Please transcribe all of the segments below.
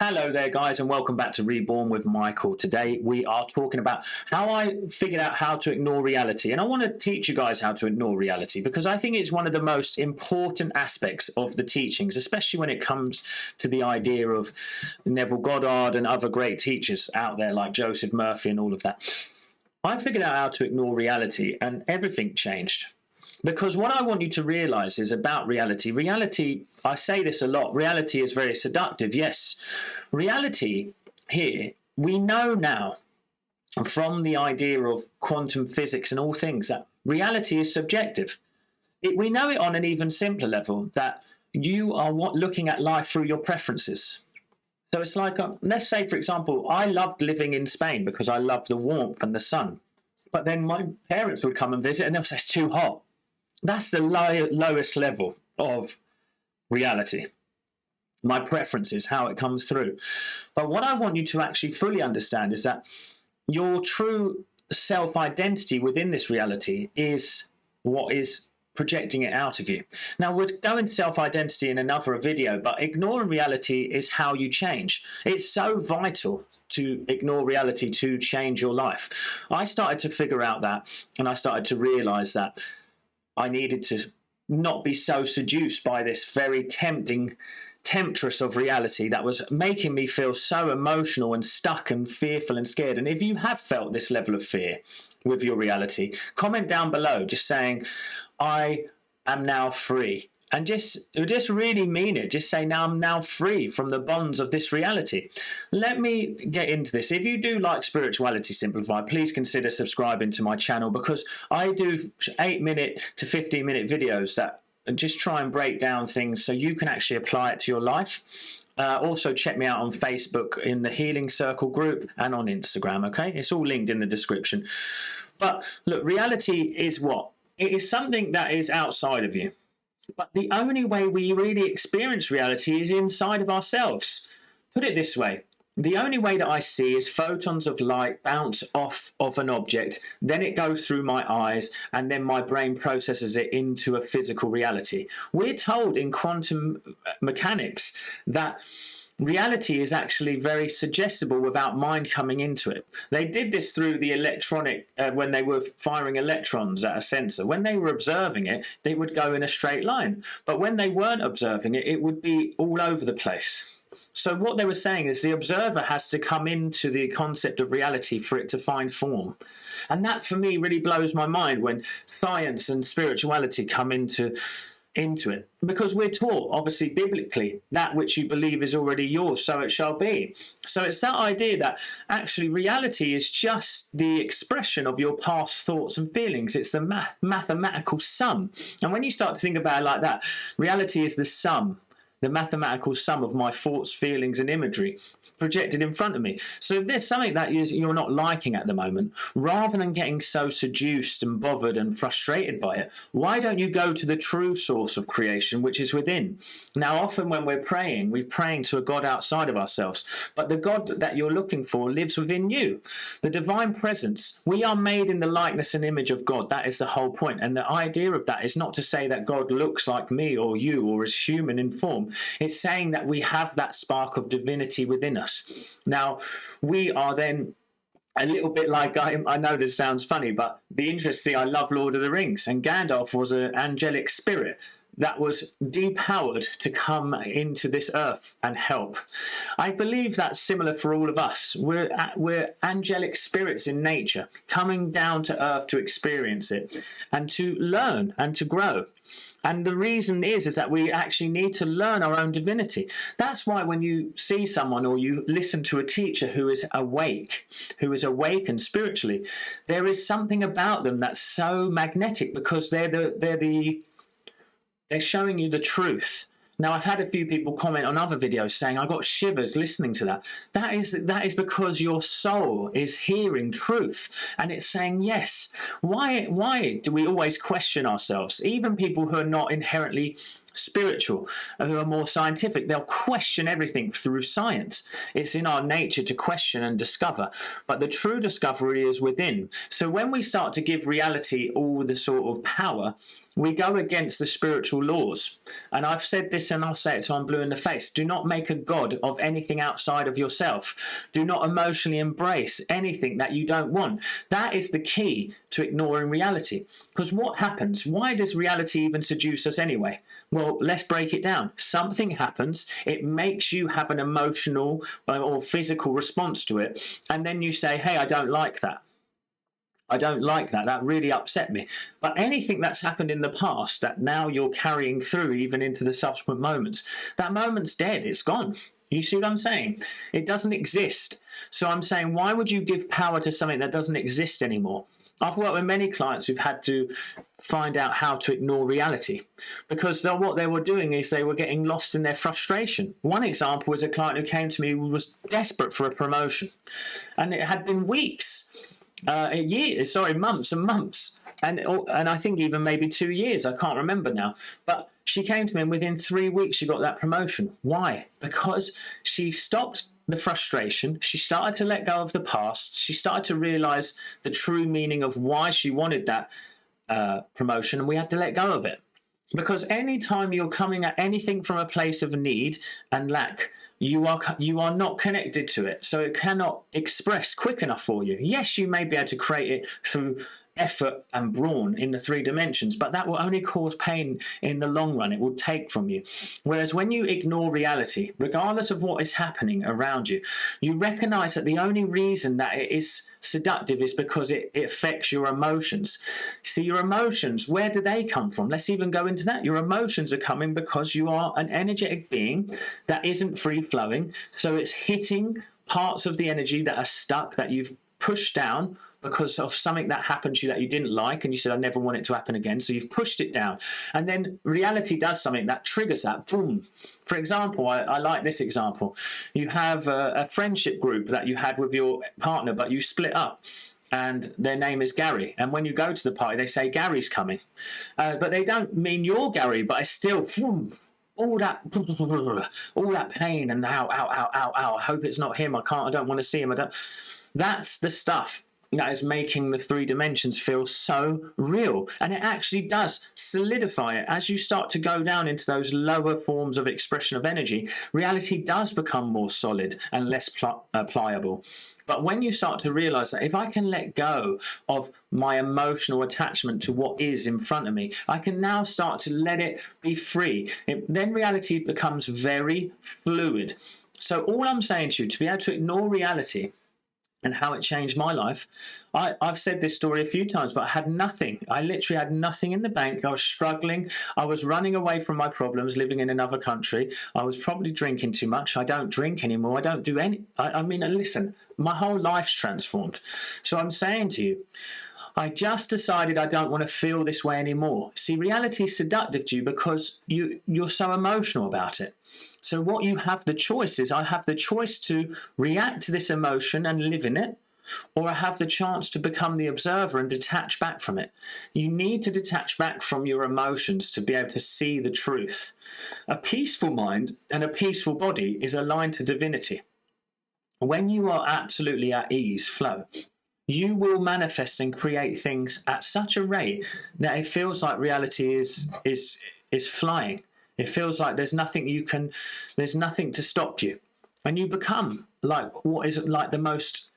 Hello there, guys, and welcome back to Reborn with Michael. Today we are talking about how I figured out how to ignore reality. And I want to teach you guys how to ignore reality because I think it's one of the most important aspects of the teachings, especially when it comes to the idea of Neville Goddard and other great teachers out there like Joseph Murphy and all of that. I figured out how to ignore reality and everything changed. Because what I want you to realize is about reality, I say this a lot, reality is very seductive. Yes, reality here, we know now from the idea of quantum physics and all things that reality is subjective. We know it on an even simpler level that you are looking at life through your preferences. So it's like, let's say, for example, I loved living in Spain because I loved the warmth and the sun. But then my parents would come and visit and they'll say it's too hot. That's the lowest level of reality. My preferences, how it comes through. But what I want you to actually fully understand is that your true self-identity within this reality is what is projecting it out of you. Now, we'll go into self-identity in another video, but ignoring reality is how you change. It's so vital to ignore reality to change your life. I started to figure out that, and I started to realize that I needed to not be so seduced by this very tempting temptress of reality that was making me feel so emotional and stuck and fearful and scared. And if you have felt this level of fear with your reality, comment down below just saying, I am now free. And just really mean it. Just say, now I'm now free from the bonds of this reality. Let me get into this. If you do like Spirituality Simplified, please consider subscribing to my channel because I do 8-minute to 15-minute videos that just try and break down things so you can actually apply it to your life. Also, check me out on Facebook in the Healing Circle group and on Instagram, okay? It's all linked in the description. But look, reality is what? It is something that is outside of you. But the only way we really experience reality is inside of ourselves. Put it this way. The only way that I see is photons of light bounce off of an object, then it goes through my eyes, and then my brain processes it into a physical reality. We're told in quantum mechanics that reality is actually very suggestible without mind coming into it. They did this through the electronic, when they were firing electrons at a sensor. When they were observing it, they would go in a straight line. But when they weren't observing it, it would be all over the place. So what they were saying is the observer has to come into the concept of reality for it to find form. And that, for me, really blows my mind when science and spirituality come into it, because we're taught, obviously biblically, that which you believe is already yours, so it shall be. So it's that idea that actually reality is just the expression of your past thoughts and feelings. It's the mathematical sum. And when you start to think about it like that, reality is the sum, the mathematical sum of my thoughts, feelings and imagery projected in front of me. So if there's something that you're not liking at the moment, rather than getting so seduced and bothered and frustrated by it, why don't you go to the true source of creation, which is within? Now, often when we're praying to a God outside of ourselves, but the God that you're looking for lives within you. The divine presence. We are made in the likeness and image of God. That is the whole point. And the idea of that is not to say that God looks like me or you or is human in form. It's saying that we have that spark of divinity within us. Now, we are then a little bit like, I know this sounds funny, but the interesting, I love Lord of the Rings, and Gandalf was an angelic spirit that was depowered to come into this earth and help. I believe that's similar for all of us. We're angelic spirits in nature, coming down to earth to experience it and to learn and to grow. And the reason is that we actually need to learn our own divinity. That's why when you see someone or you listen to a teacher who is awakened spiritually, there is something about them that's so magnetic because they're showing you the truth. Now, I've had a few people comment on other videos saying, I got shivers listening to that. That is because your soul is hearing truth and it's saying yes. Why do we always question ourselves? Even people who are not inherently spiritual, who are more scientific, they'll question everything through science. It's in our nature to question and discover, but the true discovery is within. So when we start to give reality all the sort of power, we go against the spiritual laws. And I've said this and I'll say it till I'm blue in the face. Do not make a god of anything outside of yourself. Do not emotionally embrace anything that you don't want. That is the key to ignoring reality. Because what happens? Why does reality even seduce us anyway? Well, let's break it down. Something happens, it makes you have an emotional or physical response to it, and then you say, hey, I don't like that. I don't like that. That really upset me. But anything that's happened in the past that now you're carrying through even into the subsequent moments, that moment's dead. It's gone. You see what I'm saying? It doesn't exist. So I'm saying, why would you give power to something that doesn't exist anymore? I've worked with many clients who've had to find out how to ignore reality because what they were doing is they were getting lost in their frustration. One example was a client who came to me who was desperate for a promotion, and it had been weeks, months and months, and I think even maybe 2 years. I can't remember now. But she came to me, and within 3 weeks she got that promotion. Why? Because she stopped the frustration. She started to let go of the past. She started to realize the true meaning of why she wanted that promotion, and we had to let go of it. Because anytime you're coming at anything from a place of need and lack, you are not connected to it, so it cannot express quick enough for you. Yes, you may be able to create it through effort and brawn in the 3 dimensions, but that will only cause pain in the long run. It will take from you. Whereas when you ignore reality, regardless of what is happening around you, you recognize that the only reason that it is seductive is because it affects your emotions. See, your emotions, where do they come from? Let's even go into that. Your emotions are coming because you are an energetic being that isn't free flowing, so it's hitting parts of the energy that are stuck, that you've pushed down because of something that happened to you that you didn't like, and you said, I never want it to happen again, so you've pushed it down. And then reality does something that triggers that, boom. For example, I like this example. You have a friendship group that you had with your partner, but you split up, and their name is Gary. And when you go to the party, they say, Gary's coming. But they don't mean you're Gary, but it's still, boom, all that pain, and ow, I hope it's not him. I don't want to see him. That's the stuff that is making the 3 dimensions feel so real. And it actually does solidify it. As you start to go down into those lower forms of expression of energy, reality does become more solid and less pliable. But when you start to realize that if I can let go of my emotional attachment to what is in front of me, I can now start to let it be free. Then reality becomes very fluid. So all I'm saying to you, to be able to ignore reality and how it changed my life, I've said this story a few times, but I had nothing. I literally had nothing in the bank. I was struggling. I was running away from my problems, living in another country. I was probably drinking too much. I don't drink anymore. I don't do any. I mean, listen, my whole life's transformed. So I'm saying to you, I just decided I don't want to feel this way anymore. See, reality is seductive to you because you're so emotional about it. So what you have the choice is, I have the choice to react to this emotion and live in it, or I have the chance to become the observer and detach back from it. You need to detach back from your emotions to be able to see the truth. A peaceful mind and a peaceful body is aligned to divinity. When you are absolutely at ease, flow, you will manifest and create things at such a rate that it feels like reality is flying. It feels like there's nothing to stop you. And you become like what is like the most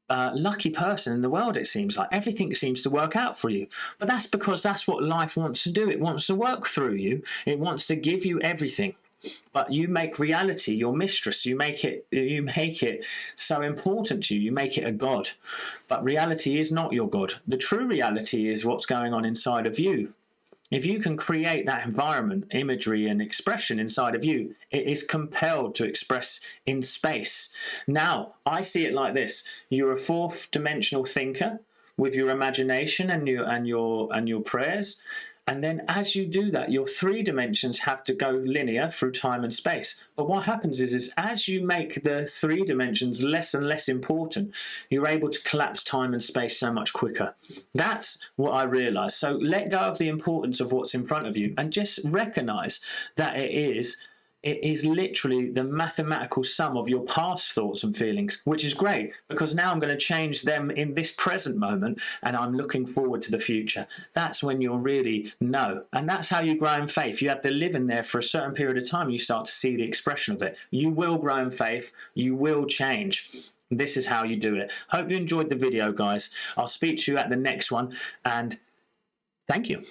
lucky person in the world, it seems like. Everything seems to work out for you. But that's because that's what life wants to do. It wants to work through you. It wants to give you everything. But you make reality your mistress. You make it so important to you. You make it a god. But reality is not your god. The true reality is what's going on inside of you. If you can create that environment, imagery and expression inside of you, it is compelled to express in space. Now, I see it like this. You're a 4th dimensional thinker with your imagination and your prayers. And then as you do that, your 3 dimensions have to go linear through time and space. But what happens is as you make the 3 dimensions less and less important, you're able to collapse time and space so much quicker. That's what I realized. So let go of the importance of what's in front of you and just recognize that it is it is literally the mathematical sum of your past thoughts and feelings, which is great because now I'm going to change them in this present moment and I'm looking forward to the future. That's when you'll really know. And that's how you grow in faith. You have to live in there for a certain period of time. You start to see the expression of it. You will grow in faith. You will change. This is how you do it. Hope you enjoyed the video, guys. I'll speak to you at the next one, and thank you.